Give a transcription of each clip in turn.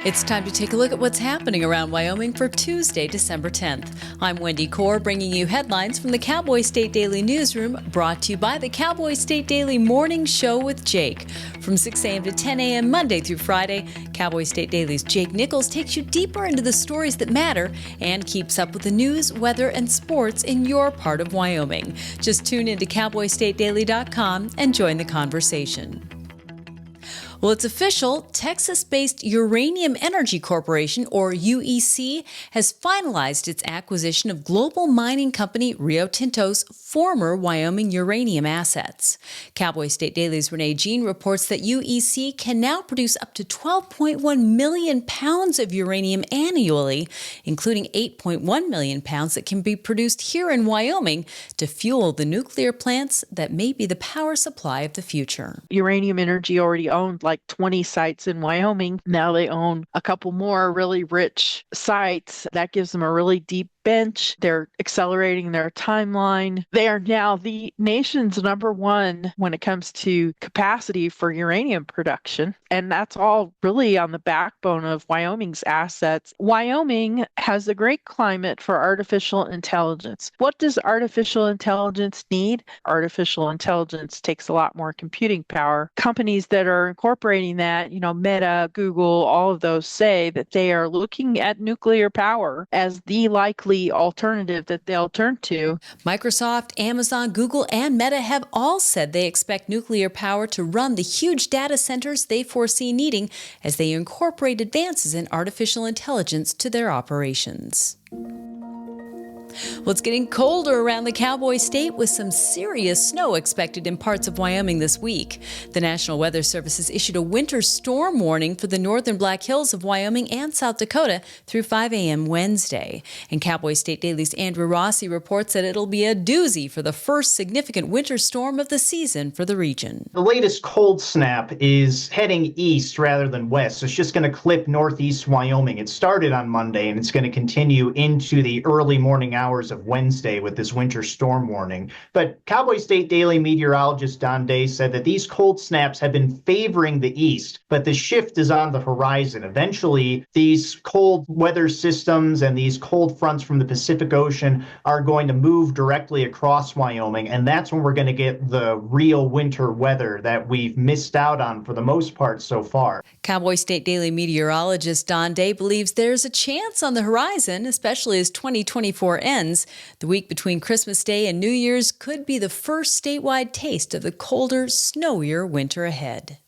It's time to take a look at what's happening around Wyoming for Tuesday, December 10th. I'm Wendy Corr, bringing you headlines from the Cowboy State Daily newsroom, brought to you by the Cowboy State Daily Morning Show with Jake. From 6 a.m. to 10 a.m. Monday through Friday, Cowboy State Daily's Jake Nichols takes you deeper into the stories that matter and keeps up with the news, weather, and sports in your part of Wyoming. Just tune into cowboystatedaily.com and join the conversation. Well, it's official. Texas-based Uranium Energy Corporation, or UEC, has finalized its acquisition of global mining company Rio Tinto's former Wyoming uranium assets. Cowboy State Daily's Renee Jean reports that UEC can now produce up to 12.1 million pounds of uranium annually, including 8.1 million pounds that can be produced here in Wyoming to fuel the nuclear plants that may be the power supply of the future. Uranium Energy already owned like 20 sites in Wyoming. Now they own a couple more really rich sites. That gives them a really deep bench. They're accelerating their timeline. They are now the nation's #1 when it comes to capacity for uranium production. And that's all really on the backbone of Wyoming's assets. Wyoming has a great climate for artificial intelligence. What does artificial intelligence need? Artificial intelligence takes a lot more computing power. Companies that are incorporating that, Meta, Google, all of those say that they are looking at nuclear power as the likely alternative that they'll turn to. Microsoft, Amazon, Google, and Meta have all said they expect nuclear power to run the huge data centers they foresee needing as they incorporate advances in artificial intelligence to their operations. Well, it's getting colder around the Cowboy State with some serious snow expected in parts of Wyoming this week. The National Weather Service has issued a winter storm warning for the northern Black Hills of Wyoming and South Dakota through 5 a.m. Wednesday. And Cowboy State Daily's Andrew Rossi reports that it'll be a doozy for the first significant winter storm of the season for the region. The latest cold snap is heading east rather than west, so it's just going to clip northeast Wyoming. It started on Monday, and it's going to continue into the early morning hours of Wednesday with this winter storm warning. But Cowboy State Daily meteorologist Don Day said that these cold snaps have been favoring the east, but the shift is on the horizon. Eventually, these cold weather systems and these cold fronts from the Pacific Ocean are going to move directly across Wyoming, and that's when we're going to get the real winter weather that we've missed out on for the most part so far. Cowboy State Daily meteorologist Don Day believes there's a chance on the horizon, especially as 2024 ends. The week between Christmas Day and New Year's could be the first statewide taste of the colder, snowier winter ahead.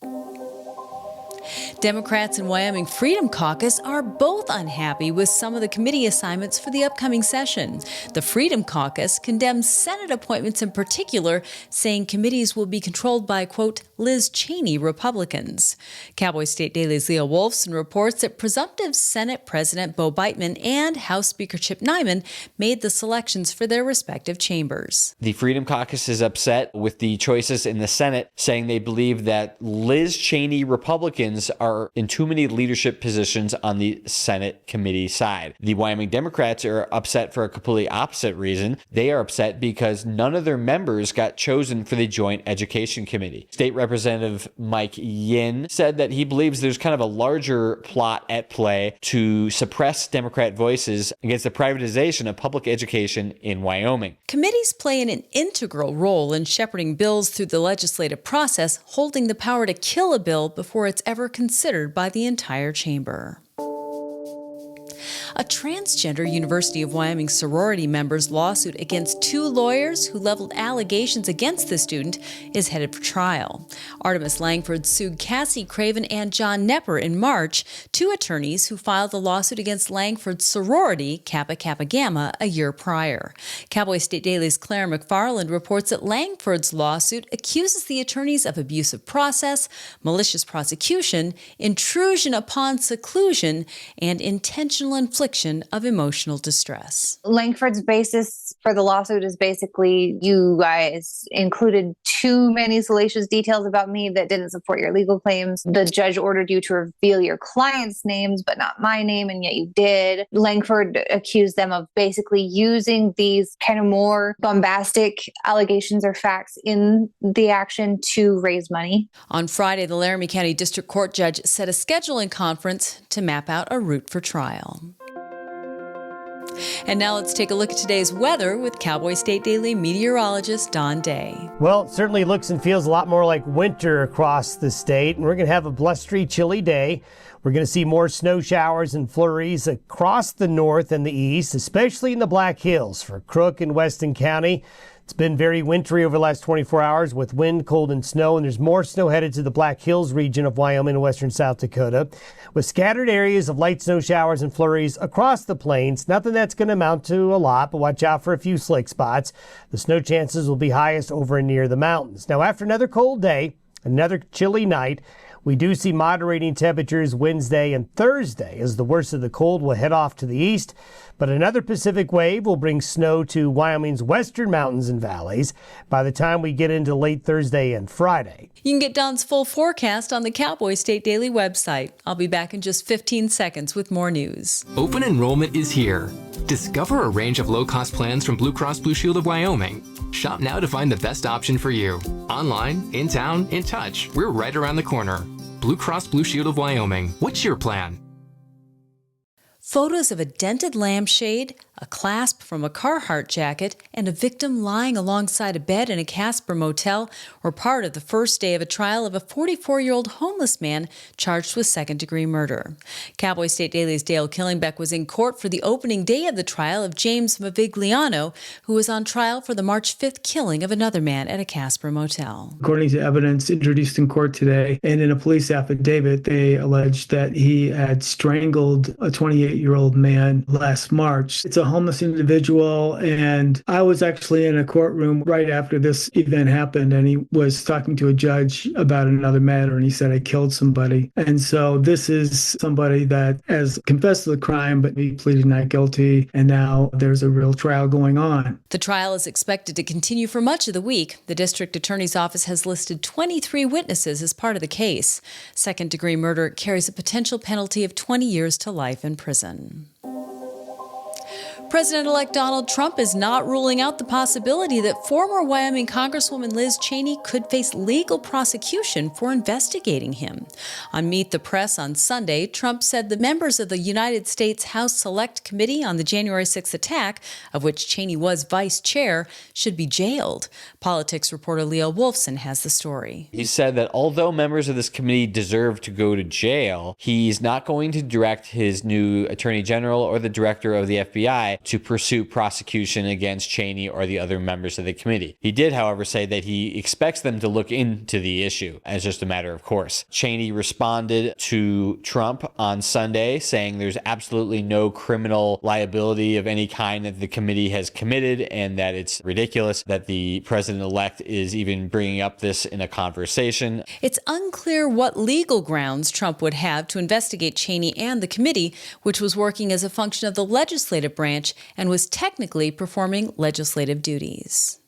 Democrats in Wyoming Freedom Caucus are both unhappy with some of the committee assignments for the upcoming session. The Freedom Caucus condemns Senate appointments in particular, saying committees will be controlled by, quote, Liz Cheney Republicans. Cowboy State Daily's Leah Wolfson reports that presumptive Senate President Bo Beitman and House Speaker Chip Nyman made the selections for their respective chambers. The Freedom Caucus is upset with the choices in the Senate, saying they believe that Liz Cheney Republicans are in too many leadership positions on the Senate committee side. The Wyoming Democrats are upset for a completely opposite reason. They are upset because none of their members got chosen for the Joint Education Committee. State Representative Mike Yin said that he believes there's kind of a larger plot at play to suppress Democrat voices against the privatization of public education in Wyoming. Committees play an integral role in shepherding bills through the legislative process, holding the power to kill a bill before it's ever considered by the entire chamber. A transgender University of Wyoming sorority member's lawsuit against 2 lawyers who leveled allegations against the student is headed for trial. Artemis Langford sued Cassie Craven and John Nepper in March, 2 attorneys who filed the lawsuit against Langford's sorority, Kappa Kappa Gamma, a year prior. Cowboy State Daily's Claire McFarland reports that Langford's lawsuit accuses the attorneys of abusive process, malicious prosecution, intrusion upon seclusion, and intentional infliction infliction of emotional distress. Langford's basis for the lawsuit is basically, you guys included too many salacious details about me that didn't support your legal claims. The judge ordered you to reveal your clients' names, but not my name, and yet you did. Langford accused them of basically using these kind of more bombastic allegations or facts in the action to raise money. On Friday, the Laramie County District Court judge set a scheduling conference to map out a route for trial. And now let's take a look at today's weather with Cowboy State Daily meteorologist Don Day. Well, it certainly looks and feels a lot more like winter across the state, and we're going to have a blustery, chilly day. We're going to see more snow showers and flurries across the north and the east, especially in the Black Hills for Crook and Weston County. It's been very wintry over the last 24 hours with wind, cold, and snow, and there's more snow headed to the Black Hills region of Wyoming and western South Dakota, with scattered areas of light snow showers and flurries across the plains. Nothing that's going to amount to a lot, but watch out for a few slick spots. The snow chances will be highest over and near the mountains. Now, after another cold day, another chilly night, we do see moderating temperatures Wednesday and Thursday as the worst of the cold will head off to the east. But another Pacific wave will bring snow to Wyoming's western mountains and valleys by the time we get into late Thursday and Friday. You can get Don's full forecast on the Cowboy State Daily website. I'll be back in just 15 seconds with more news. Open enrollment is here. Discover a range of low-cost plans from Blue Cross Blue Shield of Wyoming. Shop now to find the best option for you. Online, in town, in touch. We're right around the corner. Blue Cross Blue Shield of Wyoming. What's your plan? Photos of a dented lampshade, a clasp from a Carhartt jacket, and a victim lying alongside a bed in a Casper motel were part of the first day of a trial of a 44-year-old homeless man charged with second-degree murder. Cowboy State Daily's Dale Killingbeck was in court for the opening day of the trial of James Mavigliano, who was on trial for the March 5th killing of another man at a Casper motel. According to evidence introduced in court today, and in a police affidavit, they alleged that he had strangled a 28-year-old man last March. It's a homeless individual, and I was actually in a courtroom right after this event happened, and he was talking to a judge about another matter, and he said, I killed somebody. And so this is somebody that has confessed to the crime, but he pleaded not guilty, and now there's a real trial going on. The trial is expected to continue for much of the week. The district attorney's office has listed 23 witnesses as part of the case. Second-degree murder carries a potential penalty of 20 years to life in prison. President-elect Donald Trump is not ruling out the possibility that former Wyoming Congresswoman Liz Cheney could face legal prosecution for investigating him. On Meet the Press on Sunday, Trump said the members of the United States House Select Committee on the January 6th attack, of which Cheney was vice chair, should be jailed. Politics reporter Leo Wolfson has the story. He said that although members of this committee deserve to go to jail, he's not going to direct his new attorney general or the director of the FBI to pursue prosecution against Cheney or the other members of the committee. He did, however, say that he expects them to look into the issue as just a matter of course. Cheney responded to Trump on Sunday, saying there's absolutely no criminal liability of any kind that the committee has committed, and that it's ridiculous that the president-elect is even bringing up this in a conversation. It's unclear what legal grounds Trump would have to investigate Cheney and the committee, which was working as a function of the legislative branch and was technically performing legislative duties.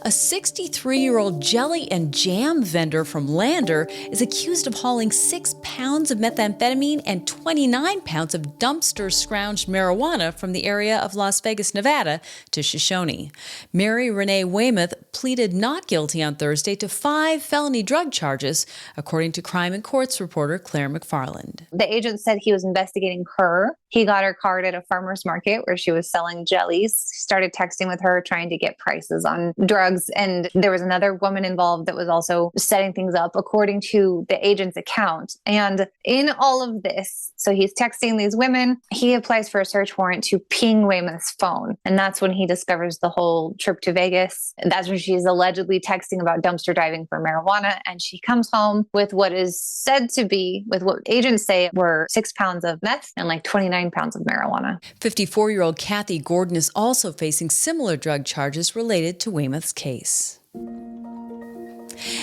A 63-year-old jelly and jam vendor from Lander is accused of hauling 6 pounds of methamphetamine and 29 pounds of dumpster-scrounged marijuana from the area of Las Vegas, Nevada, to Shoshone. Mary Renee Weymouth pleaded not guilty on Thursday to 5 felony drug charges, according to Crime and Courts reporter Claire McFarland. The agent said he was investigating her. He got her card at a farmer's market where she was selling jellies, started texting with her, trying to get prices on drugs. And there was another woman involved that was also setting things up, according to the agent's account. And in all of this, so he's texting these women, he applies for a search warrant to ping Weymouth's phone. And that's when he discovers the whole trip to Vegas. That's when she's allegedly texting about dumpster diving for marijuana. And she comes home with what is said to be, with what agents say were 6 pounds of meth and like 29 pounds of marijuana. 54-year-old Kathy Gordon is also facing similar drug charges related to Weymouth's case.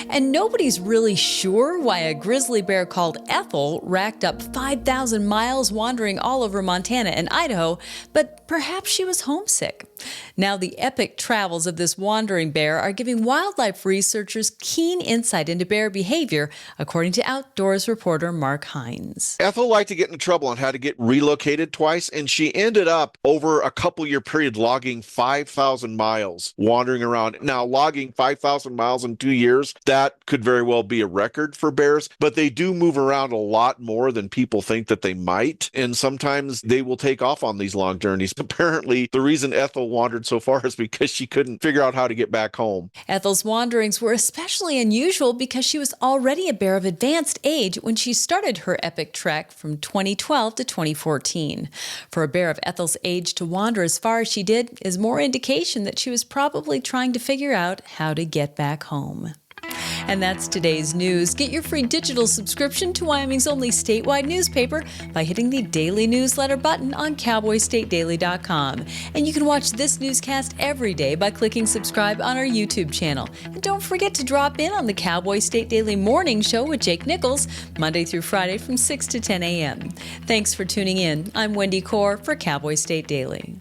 And nobody's really sure why a grizzly bear called Ethel racked up 5,000 miles wandering all over Montana and Idaho, but perhaps she was homesick. Now, the epic travels of this wandering bear are giving wildlife researchers keen insight into bear behavior, according to Outdoors reporter Mark Hines. Ethel liked to get into trouble and had to get relocated twice, and she ended up over a couple-year period logging 5,000 miles, wandering around. Now, logging 5,000 miles in 2 years, that could very well be a record for bears, but they do move around a lot more than people think that they might, and sometimes they will take off on these long journeys. Apparently, the reason Ethel wandered so far is because she couldn't figure out how to get back home. Ethel's wanderings were especially unusual because she was already a bear of advanced age when she started her epic trek from 2012 to 2014. For a bear of Ethel's age to wander as far as she did is more indication that she was probably trying to figure out how to get back home. And that's today's news. Get your free digital subscription to Wyoming's only statewide newspaper by hitting the daily newsletter button on cowboystatedaily.com. And you can watch this newscast every day by clicking subscribe on our YouTube channel. And don't forget to drop in on the Cowboy State Daily Morning Show with Jake Nichols, Monday through Friday from 6 to 10 a.m. Thanks for tuning in. I'm Wendy Corr for Cowboy State Daily.